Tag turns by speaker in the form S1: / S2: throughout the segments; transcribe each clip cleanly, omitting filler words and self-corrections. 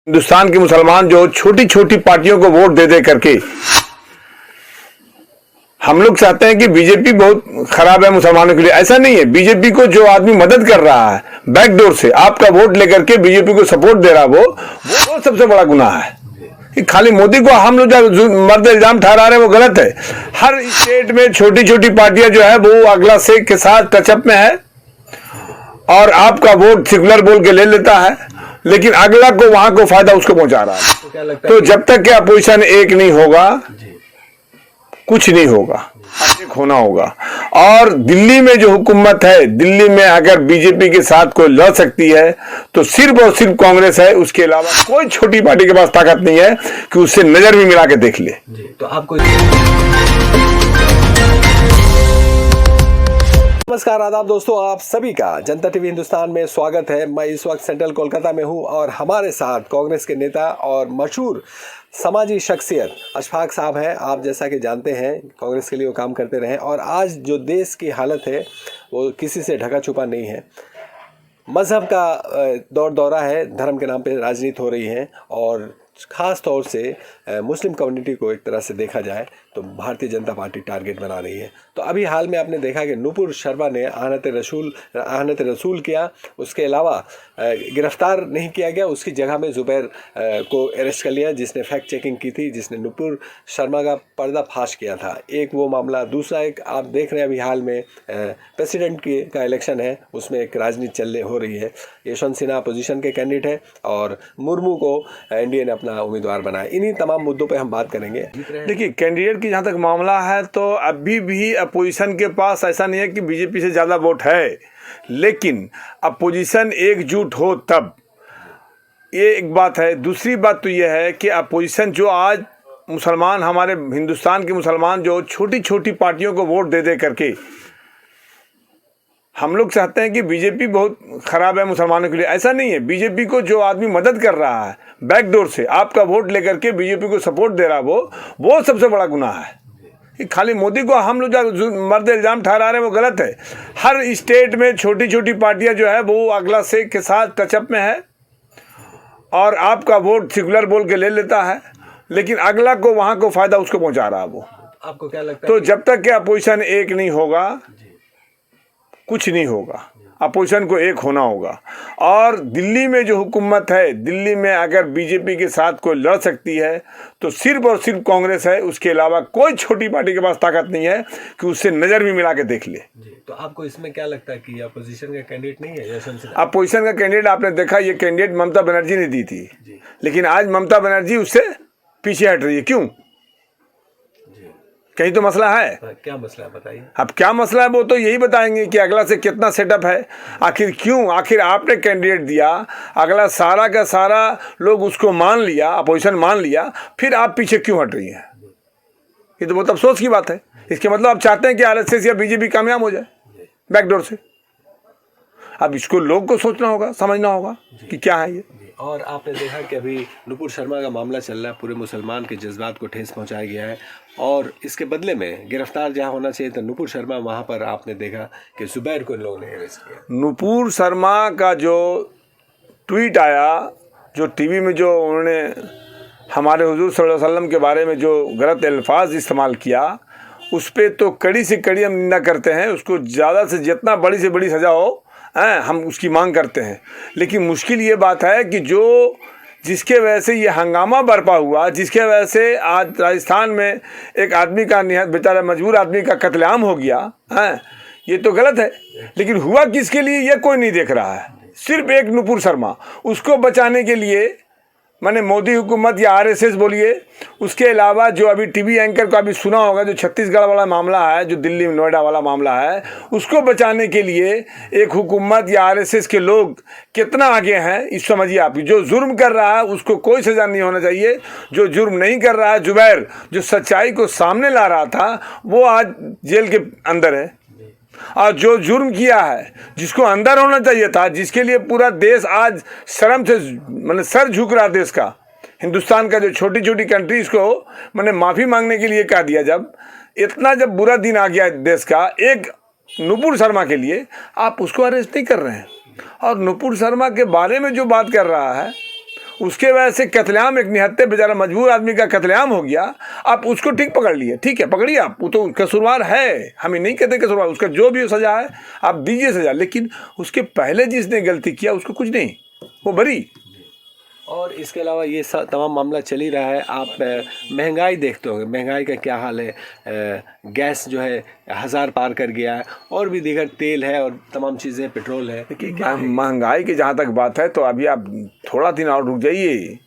S1: हिंदुस्तान के मुसलमान जो छोटी छोटी पार्टियों को वोट दे दे करके हम लोग चाहते हैं कि बीजेपी बहुत खराब है मुसलमानों के लिए। ऐसा नहीं है। बीजेपी को जो आदमी मदद कर रहा है बैकडोर से आपका वोट लेकर के बीजेपी को सपोर्ट दे रहा वो सबसे बड़ा गुनाह है। कि खाली मोदी को हम लोग जो मर्द इल्जाम ठहरा रहे हैं वो गलत है। हर स्टेट में छोटी छोटी पार्टियां जो है वो अगला से के साथ टचअप में है और आपका वोट सेकुलर बोल के ले लेता है, लेकिन अगला को वहां को फायदा उसको पहुंचा रहा है। तो जब तक कि अपोजिशन एक नहीं होगा कुछ नहीं होगा, एक होना होगा। और दिल्ली में जो हुकूमत है, दिल्ली में अगर बीजेपी के साथ कोई लड़ सकती है तो सिर्फ और सिर्फ कांग्रेस है। उसके अलावा कोई छोटी पार्टी के पास ताकत नहीं है कि उससे नजर भी मिला के देख ले।
S2: तो आपको नमस्कार, आदाब दोस्तों, आप सभी का जनता टीवी हिंदुस्तान में स्वागत है। मैं इस वक्त सेंट्रल कोलकाता में हूं और हमारे साथ कांग्रेस के नेता और मशहूर समाजी शख्सियत अशफाक साहब हैं। आप जैसा कि जानते हैं कांग्रेस के लिए वो काम करते रहे और आज जो देश की हालत है वो किसी से ढका छुपा नहीं है। मज़हब का दौरा है, धर्म के नाम पे राजनीति हो रही है और ख़ास तौर से मुस्लिम कम्युनिटी को एक तरह से देखा जाए तो भारतीय जनता पार्टी टारगेट बना रही है। तो अभी हाल में आपने देखा कि नुपुर शर्मा ने आहनत रसूल किया, उसके अलावा गिरफ्तार नहीं किया गया, उसकी जगह में ज़ुबैर को अरेस्ट कर लिया जिसने फैक्ट चेकिंग की थी, जिसने नुपुर शर्मा का पर्दाफाश किया था। एक वो मामला, दूसरा एक आप देख रहे हैं अभी हाल में प्रेसिडेंट का इलेक्शन है, उसमें एक राजनीति हो रही है। यशवंत सिन्हा अपोजिशन के कैंडिडेट हैं और मुर्मू को एनडीए ने अपना उम्मीदवार बनाया। इन्हीं तमाम मुद्दों पे हम बात करेंगे।
S1: देखिए, कैंडिडेट की जहाँ तक मामला है तो अभी भी अपोजिशन के पास ऐसा नहीं है कि बीजेपी से ज़्यादा वोट है, लेकिन अपोजिशन एकजुट हो तब, ये एक बात है। दूसरी बात तो ये है कि अपोजिशन जो आज मुसलमान, हमारे हिंदुस्तान के मुसलमान जो छोटी छोटी पार्टियों को वोट दे दे करके हम लोग चाहते हैं कि बीजेपी बहुत खराब है मुसलमानों के लिए। ऐसा नहीं है। बीजेपी को जो आदमी मदद कर रहा है बैकडोर से आपका वोट लेकर के बीजेपी को सपोर्ट दे रहा वो सबसे बड़ा गुनाह है। कि खाली मोदी को हम लोग जो मर्द इल्जाम ठहरा रहे हैं वो गलत है। हर स्टेट में छोटी छोटी पार्टियां जो है वो अगला से के साथ टचअप में है और आपका वोट सेकुलर बोल के ले लेता है, लेकिन अगला को वहां को फायदा उसको पहुंचा रहा है वो।
S2: आपको क्या लगता है?
S1: तो जब तक कि अपोजिशन एक नहीं होगा कुछ नहीं होगा। अपोजिशन को एक होना होगा। और दिल्ली में जो हुकूमत है, दिल्ली में अगर बीजेपी के साथ कोई लड़ सकती है तो सिर्फ और सिर्फ कांग्रेस है। उसके अलावा कोई छोटी पार्टी के पास ताकत नहीं है कि उससे नज़र भी मिला के देख ले।
S2: तो आपको इसमें क्या लगता है कि अपोजिशन का कैंडिडेट नहीं है यशवंत सिन्हा?
S1: अपोजिशन का कैंडिडेट आपने देखा, ये कैंडिडेट ममता बनर्जी ने दी थी, लेकिन आज ममता बनर्जी उससे पीछे हट रही है। क्यों? कहीं तो मसला है।
S2: क्या मसला है बताइए।
S1: अब क्या मसला है वो तो यही बताएंगे कि अगला से कितना सेटअप है। आखिर क्यों? आखिर आपने कैंडिडेट दिया, अगला सारा का सारा लोग उसको मान लिया, अपोजिशन मान लिया, फिर आप पीछे क्यों हट रही हैं? ये तो बहुत अफसोस की बात है। इसके मतलब आप चाहते हैं कि आरएसएस या बीजेपी कामयाब हो जाए बैकडोर से। अब इसको लोग को सोचना होगा, समझना होगा कि क्या है ये।
S2: और आपने देखा कि अभी नुपुर शर्मा का मामला चल रहा है, पूरे मुसलमान के जज्बात को ठेस पहुंचाया गया है और इसके बदले में गिरफ्तार जहां होना चाहिए था नुपुर शर्मा, वहां पर आपने देखा कि ज़ुबैर को इन लोगों ने अरेस्ट किया।
S1: नुपुर शर्मा का जो ट्वीट आया, जो टीवी में जो उन्होंने हमारे हुजूर सल्लल्लाहु अलैहि वसल्लम के बारे में जो गलत अल्फाज इस्तेमाल किया, उस पर तो कड़ी से कड़ी हम निंदा करते हैं। उसको ज़्यादा से जितना बड़ी से बड़ी सज़ा हो हम उसकी मांग करते हैं। लेकिन मुश्किल ये बात है कि जिसके वजह से ये हंगामा बरपा हुआ, जिसके वजह से आज राजस्थान में एक आदमी का निहत बेचारा मजबूर आदमी का कत्लेआम हो गया है, ये तो गलत है। लेकिन हुआ किसके लिए ये कोई नहीं देख रहा है। सिर्फ एक नुपुर शर्मा, उसको बचाने के लिए मैंने मोदी हुकूमत या आरएसएस बोलिए, उसके अलावा जो अभी टीवी एंकर को अभी सुना होगा, जो छत्तीसगढ़ वाला मामला है, जो दिल्ली नोएडा वाला मामला है, उसको बचाने के लिए एक हुकूमत या आरएसएस के लोग कितना आगे हैं इस समझिए आप। जो जुर्म कर रहा है उसको कोई सज़ा नहीं होना चाहिए। जो जुर्म नहीं कर रहा है, ज़ुबैर जो सच्चाई को सामने ला रहा था, वो आज जेल के अंदर है। और जो जुर्म किया है, जिसको अंदर होना चाहिए था, जिसके लिए पूरा देश आज शर्म से मैंने सर झुक रहा देश का, हिंदुस्तान का जो छोटी छोटी कंट्रीज को मैंने माफ़ी मांगने के लिए कह दिया, जब इतना जब बुरा दिन आ गया देश का, एक नुपुर शर्मा के लिए आप उसको अरेस्ट नहीं कर रहे हैं। और नुपुर शर्मा के बारे में जो बात कर रहा है उसके वजह से कत्लेआम, एक निहत्थे बेचारा मजबूर आदमी का कत्लेआम हो गया। आप उसको ठीक पकड़ लिए, ठीक है पकड़िए आप, वो तो कसूरवार है, हम नहीं कहते कसूरवार, उसका जो भी सजा है आप दीजिए सजा, लेकिन उसके पहले जिसने गलती किया उसको कुछ नहीं, वो बरी।
S2: और इसके अलावा ये तमाम मामला चल ही रहा है। आप महंगाई देखते होंगे, महंगाई का क्या हाल है। गैस जो है 1000 पार कर गया है, और भी दीगर तेल है और तमाम चीज़ें, पेट्रोल है।
S1: महंगाई की जहाँ तक बात है तो अभी आप थोड़ा दिन और रुक जाइए,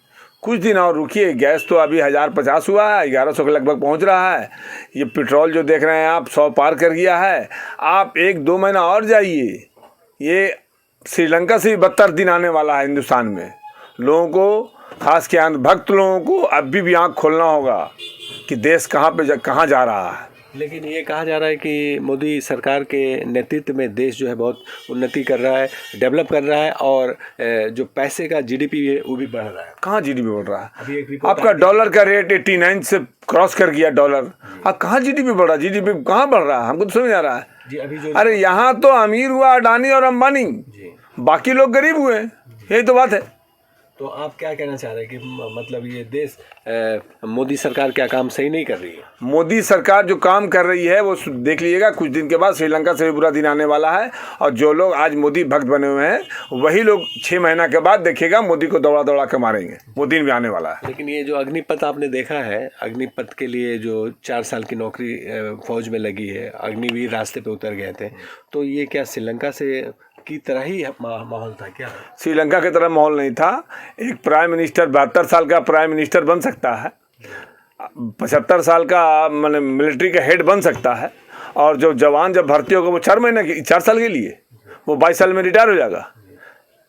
S1: कुछ दिन और रुकिए। गैस तो अभी 1050 हुआ है, 1100 के लगभग पहुँच रहा है। ये पेट्रोल जो देख रहे हैं आप 100 पार कर गया है। आप 1-2 महीना और जाइए, ये श्रीलंका से भी बदतर दिन आने वाला है हिंदुस्तान में। लोगों को, खास के अंधभक्त लोगों को अभी भी आँख खोलना होगा कि देश कहाँ जा रहा है।
S2: लेकिन ये कहा जा रहा है कि मोदी सरकार के नेतृत्व में देश जो है बहुत उन्नति कर रहा है, डेवलप कर रहा है, और जो पैसे का जीडीपी है वो भी बढ़ रहा है।
S1: कहाँ जीडीपी बढ़ रहा है?
S2: अभी एक रिपोर्ट
S1: आपका डॉलर का रेट 89 से क्रॉस कर गया डॉलर। अब कहाँ जीडीपी बढ़ रहा है? जीडीपी कहाँ बढ़ रहा है, हमको तो समझ आ रहा है
S2: जी। अभी जो
S1: अरे यहाँ तो अमीर हुआ अडानी और अंबानी, बाकी लोग गरीब हुए, यही तो बात है।
S2: तो आप क्या कहना चाह रहे हैं कि मतलब ये देश, मोदी सरकार क्या काम सही नहीं कर रही है?
S1: मोदी सरकार जो काम कर रही है वो देख लीजिएगा, कुछ दिन के बाद श्रीलंका से भी बुरा दिन आने वाला है। और जो लोग आज मोदी भक्त बने हुए हैं वही लोग 6 महीना के बाद देखिएगा मोदी को दौड़ा दौड़ा के मारेंगे, वो दिन भी आने वाला है।
S2: लेकिन ये जो अग्निपथ आपने देखा है, अग्निपथ के लिए जो 4 साल की नौकरी फौज में लगी है, अग्निवीर रास्ते पे उतर गए थे, तो ये क्या श्रीलंका से की तरह ही माहौल था क्या?
S1: श्रीलंका की तरह माहौल नहीं था। एक प्राइम मिनिस्टर 72 साल का प्राइम मिनिस्टर बन सकता है, 75 साल का मैंने मिलिट्री का हेड बन सकता है, और जो जवान जब भर्ती होगा वो 4 साल के लिए, वो 22 साल में रिटायर हो जाएगा।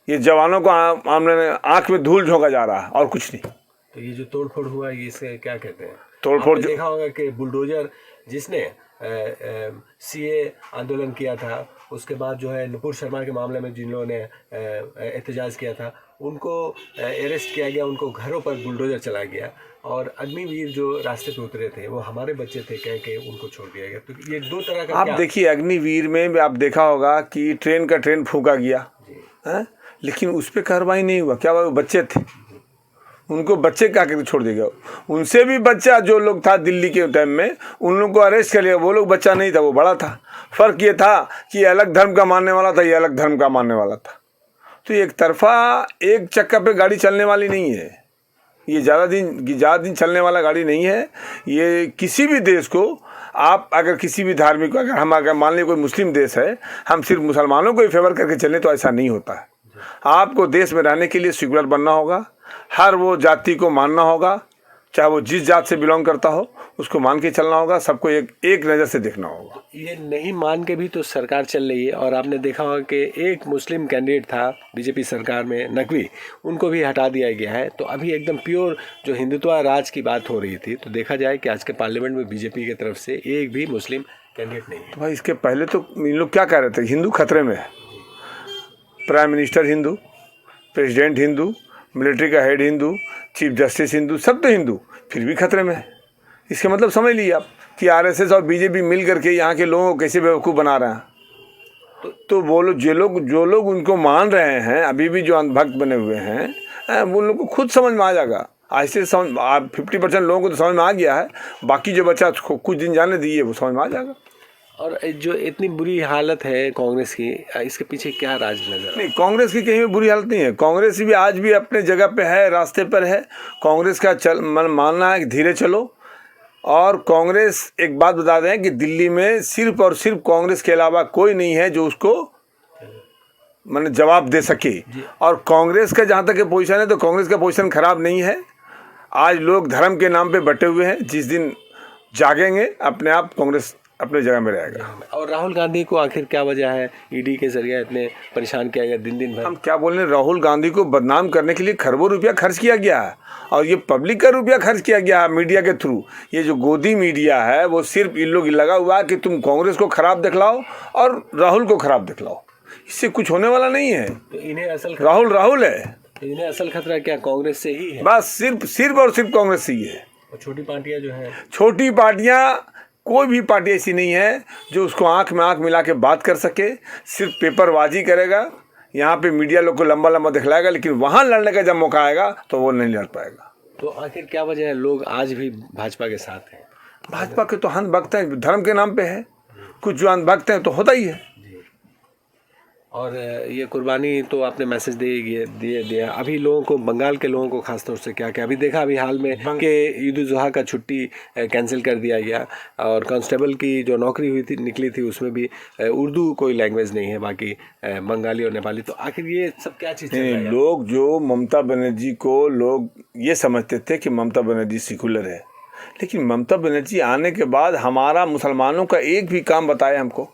S1: ये जवानों को आंख में धूल झोंका जा रहा है और कुछ नहीं।
S2: तो ये जो तोड़फोड़ हुआ है इसे क्या कहते हैं?
S1: तोड़फोड़
S2: देखा होगा कि बुलडोजर जिसने सीए आंदोलन किया था, उसके बाद जो है नुपुर शर्मा के मामले में जिन लोगों ने एहतजाज किया था उनको अरेस्ट किया गया, उनको घरों पर बुलडोजर चला गया, और अग्निवीर जो रास्ते पे उतरे थे वो हमारे बच्चे थे कह के उनको छोड़ दिया गया। तो ये 2 तरह का
S1: आप देखिए, अग्निवीर में आप देखा होगा कि ट्रेन फूका गया है, लेकिन उस पर कार्रवाई नहीं हुआ। क्या वो बच्चे थे, उनको बच्चे क्या करके छोड़ देगा? उनसे भी बच्चा जो लोग था दिल्ली के टाइम में, उन लोगों को अरेस्ट कर लिया। वो लोग बच्चा नहीं था, वो बड़ा था। फ़र्क ये था कि अलग धर्म का मानने वाला था, ये अलग धर्म का मानने वाला था। तो एक तरफा एक चक्का पे गाड़ी चलने वाली नहीं है, ये ज़्यादा दिन चलने वाला गाड़ी नहीं है। ये किसी भी देश को आप अगर किसी भी धार्मिक, अगर मान लीजिए कोई मुस्लिम देश है, हम सिर्फ मुसलमानों को ही फेवर करके चलें तो ऐसा नहीं होता है। आपको देश में रहने के लिए सेक्युलर बनना होगा, हर वो जाति को मानना होगा, चाहे वो जिस जात से बिलोंग करता हो उसको मान के चलना होगा, सबको एक नज़र से देखना होगा।
S2: ये नहीं मान के भी तो सरकार चल रही है, और आपने देखा होगा कि एक मुस्लिम कैंडिडेट था बीजेपी सरकार में, नकवी, उनको भी हटा दिया गया है। तो अभी एकदम प्योर जो हिंदुत्व राज की बात हो रही थी, तो देखा जाए कि आज के पार्लियामेंट में बीजेपी की तरफ से एक भी मुस्लिम कैंडिडेट नहीं है।
S1: तो भाई इसके पहले तो इन लोग क्या कह रहे थे, हिंदू खतरे में है, prime minister Hindu, president Hindu, military का head Hindu, chief justice Hindu, सब तो हिंदू, फिर भी खतरे में है। इसका मतलब समझ लीजिए आप कि आरएसएस और बीजेपी मिल करके यहाँ के लोगों को कैसे बेवकूफ़ बना रहे हैं। तो वो लोग जो लोग उनको मान रहे हैं, अभी भी जो अंधभक्त बने हुए हैं, वो लोग को खुद समझ में आ जाएगा। ऐसे समझ 50% लोगों को तो समझ में आ गया है, बाकी जो बच्चा कुछ दिन जाने दिए वो समझ में आ जाएगा।
S2: और जो इतनी बुरी हालत है कांग्रेस की, इसके पीछे क्या राज नजर?
S1: नहीं, कांग्रेस की कहीं भी बुरी हालत नहीं है। कांग्रेस भी आज भी अपने जगह पे है, रास्ते पर है। कांग्रेस का मानना है कि धीरे चलो। और कांग्रेस, एक बात बता दें कि दिल्ली में सिर्फ और सिर्फ कांग्रेस के अलावा कोई नहीं है जो उसको जवाब दे सके। और कांग्रेस का जहाँ तक पोजीशन है तो कांग्रेस का पोजीशन खराब नहीं है। आज लोग धर्म के नाम पे बटे हुए हैं, जिस दिन जागेंगे अपने आप कांग्रेस अपने जगह में रहेगा।
S2: और राहुल गांधी को आखिर क्या वजह है ईडी के जरिए इतने परेशान किया गया दिन भर?
S1: हम क्या बोल रहे हैं, राहुल गांधी को बदनाम करने के लिए खरबों रुपया खर्च किया गया है, और ये पब्लिक का रुपया खर्च किया गया है मीडिया के थ्रू। ये जो गोदी मीडिया है वो सिर्फ इन लोग लगा हुआ है कि तुम कांग्रेस को खराब दिखलाओ और राहुल को खराब दिखलाओ, इससे कुछ होने वाला नहीं है।
S2: तो इन्हें असल
S1: राहुल है,
S2: इन्हें असल खतरा क्या कांग्रेस से ही है?
S1: बस सिर्फ और सिर्फ कांग्रेस से ही है।
S2: और छोटी पार्टियां जो है,
S1: छोटी पार्टियां, कोई भी पार्टी ऐसी नहीं है जो उसको आंख में आंख मिला के बात कर सके। सिर्फ पेपरबाजी करेगा, यहाँ पे मीडिया लोग को लंबा लंबा दिखलाएगा, लेकिन वहाँ लड़ने का जब मौका आएगा तो वो नहीं लड़ पाएगा।
S2: तो आखिर क्या वजह है लोग आज भी भाजपा के साथ हैं?
S1: भाजपा के तो अंधभक्त हैं, धर्म के नाम पे है, कुछ जो अंधभक्त हैं तो होता ही है।
S2: और ये कुर्बानी तो आपने मैसेज दिया अभी लोगों को, बंगाल के लोगों को खासतौर से क्या क्या अभी देखा अभी हाल में कि ईद उल जुहा का छुट्टी कैंसिल कर दिया गया, और कांस्टेबल की जो नौकरी हुई थी निकली थी उसमें भी उर्दू कोई लैंग्वेज नहीं है, बाकी बंगाली और नेपाली। तो आखिर ये सब क्या चीज़ है?
S1: लोग जो ममता बनर्जी को लोग ये समझते थे कि ममता बनर्जी सेकुलर है, लेकिन ममता बनर्जी आने के बाद हमारा मुसलमानों का एक भी काम बताया हमको,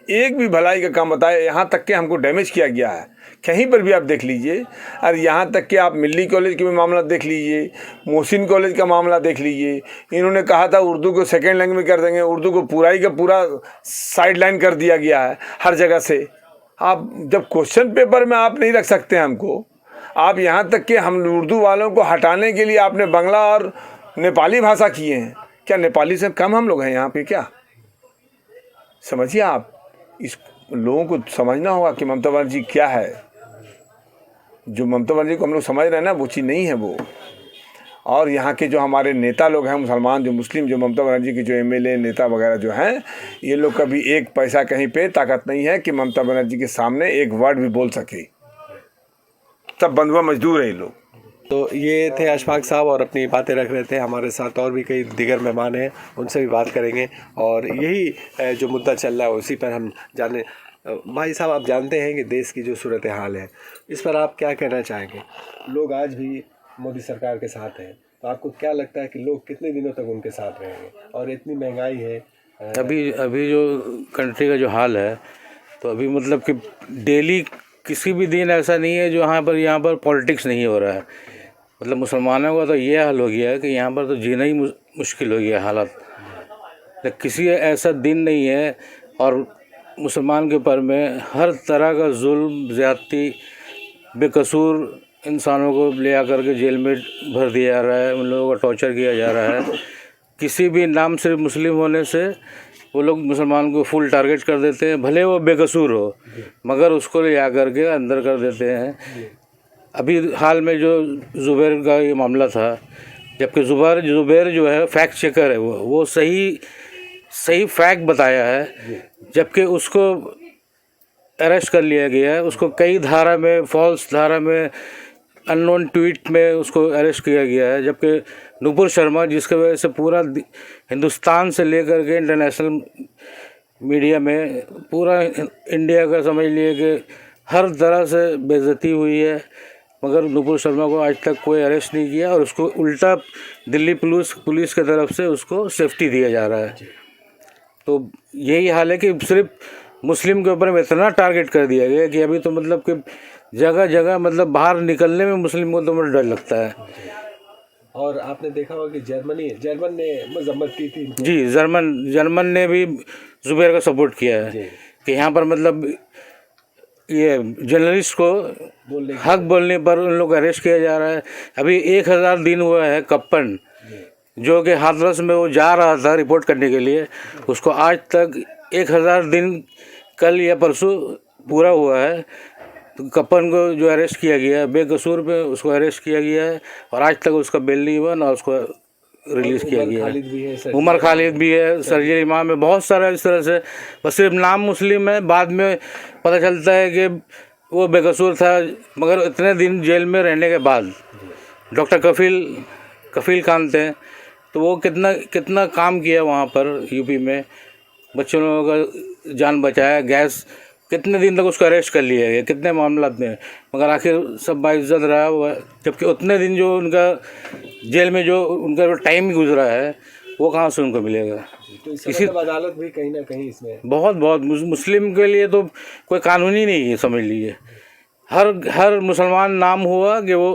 S1: एक भी भलाई का काम बताया, यहाँ तक कि हमको डैमेज किया गया है कहीं पर भी आप देख लीजिए। और यहाँ तक कि आप मिल्ली कॉलेज के भी मामला देख लीजिए, मोहसिन कॉलेज का मामला देख लीजिए। इन्होंने कहा था उर्दू को सेकेंड लैंग्वेज में कर देंगे, उर्दू को पूरा ही का पूरा साइड लाइन कर दिया गया है हर जगह से। आप जब क्वेश्चन पेपर में आप नहीं रख सकते हमको, आप यहाँ तक कि हम उर्दू वालों को हटाने के लिए आपने बांग्ला और नेपाली भाषा किए हैं। क्या नेपाली से कम हम लोग हैं यहाँ पे क्या? समझिए आप, इस लोगों को समझना होगा कि ममता बनर्जी क्या है। जो ममता बनर्जी को हम लोग समझ रहे हैं ना, वो चीज़ नहीं है वो। और यहाँ के जो हमारे नेता लोग हैं मुसलमान, जो मुस्लिम, जो ममता बनर्जी के जो एमएलए नेता वगैरह जो हैं, ये लोग का भी एक पैसा कहीं पे ताकत नहीं है कि ममता बनर्जी के सामने एक वर्ड भी बोल सके। सब बंधुआ मजदूर है ये लोग।
S2: तो ये थे अशफाक साहब और अपनी बातें रख रहे थे। हमारे साथ और भी कई दीगर मेहमान हैं, उनसे भी बात करेंगे और यही जो मुद्दा चल रहा है उसी पर हम जाने। भाई साहब, आप जानते हैं कि देश की जो सूरत हाल है, इस पर आप क्या कहना चाहेंगे? लोग आज भी मोदी सरकार के साथ हैं, तो आपको क्या लगता है कि लोग कितने दिनों तक उनके साथ रहेंगे? और इतनी महंगाई है,
S3: अभी जो कंट्री का जो हाल है, तो अभी मतलब कि डेली किसी भी दिन ऐसा नहीं है जो यहाँ पर पॉलिटिक्स नहीं हो रहा है। मतलब मुसलमानों का तो ये हाल हो गया है कि यहाँ पर तो जीना ही मुश्किल हो गया हालात। लेकिन किसी ऐसा दिन नहीं है और मुसलमान के ऊपर में हर तरह का जुल्म, ज़्यादती, बेकसूर इंसानों को ले आकर के जेल में भर दिया जा रहा है, उन लोगों का टॉर्चर किया जा रहा है। किसी भी नाम से मुस्लिम होने से वो लोग मुसलमान को फुल टारगेट कर देते हैं, भले वो बेकसूर हो, मगर उसको ले आकर के अंदर कर देते हैं। अभी हाल में जो ज़ुबैर का ये मामला था, जबकि ज़ुबैर जो है फैक्ट चेकर है, वो सही फैक्ट बताया है, जबकि उसको अरेस्ट कर लिया गया है। उसको कई धारा में, फॉल्स धारा में, अननोन ट्वीट में उसको अरेस्ट किया गया है। जबकि नुपुर शर्मा, जिसकी वजह से पूरा हिंदुस्तान से लेकर के इंटरनेशनल मीडिया में पूरा इंडिया का समझ लिए कि हर तरह से बेइज्जती हुई है, मगर नुपुर शर्मा को आज तक कोई अरेस्ट नहीं किया और उसको उल्टा दिल्ली पुलिस की तरफ से उसको सेफ्टी दिया जा रहा है। तो यही हाल है कि सिर्फ मुस्लिम के ऊपर में इतना टारगेट कर दिया गया कि अभी तो मतलब कि जगह जगह मतलब बाहर निकलने में मुस्लिम को तो मुझे डर लगता है।
S2: और आपने देखा होगा कि जर्मन ने मजम्मत की थी।
S3: जी, जर्मन ने भी ज़ुबैर का सपोर्ट किया है कि यहाँ पर मतलब ये जर्नलिस्ट को हक बोलने पर उन लोग अरेस्ट किया जा रहा है। अभी 1000 दिन हुआ है कप्पन, जो कि हाथरस में वो जा रहा था रिपोर्ट करने के लिए, उसको आज तक 1000 दिन कल या परसों पूरा हुआ है। तो कप्पन को जो अरेस्ट किया गया है बेकसूर पे, उसको अरेस्ट किया गया है और आज तक उसका बेल नहीं हुआ ना उसको रिलीज़ किया गया है। उमर खालिद भी है, सरजील इमाम है, बहुत सारा इस तरह से। बस सिर्फ नाम मुस्लिम है, बाद में पता चलता है कि वो बेकसूर था, मगर इतने दिन जेल में रहने के बाद। डॉक्टर कफील खान थे, तो वो कितना काम किया वहाँ पर यूपी में, बच्चों लोगों का जान बचाया। गैस कितने दिन तक उसको अरेस्ट कर लिया गया, कितने मामला में, मगर आखिर सब बाइज्जत रहा हुआ। जबकि उतने दिन जो उनका जेल में जो उनका जो टाइम गुजरा है, वो कहाँ से उनको मिलेगा?
S2: तो इसी अदालत भी कहीं ना कहीं इसमें
S3: बहुत मुस्लिम के लिए तो कोई कानून ही नहीं है, समझ लीजिए। हर मुसलमान नाम हुआ कि वो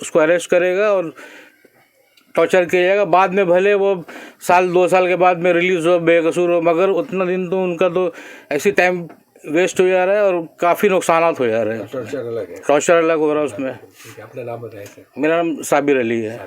S3: उसको अरेस्ट करेगा और टॉर्चर किया जाएगा। बाद में भले वो 1-2 साल के बाद में रिलीज़ हो, बेकसूर हो, मगर उतना दिन तो उनका तो ऐसी टाइम वेस्ट हो जा रहा है और काफ़ी नुकसान हो जा रहे हैं।
S2: टॉर्चर अलग है,
S3: टॉर्चर अलग हो रहा है उसमें।
S2: अपना नाम बताइए सर।
S3: मेरा नाम साबिर अली है।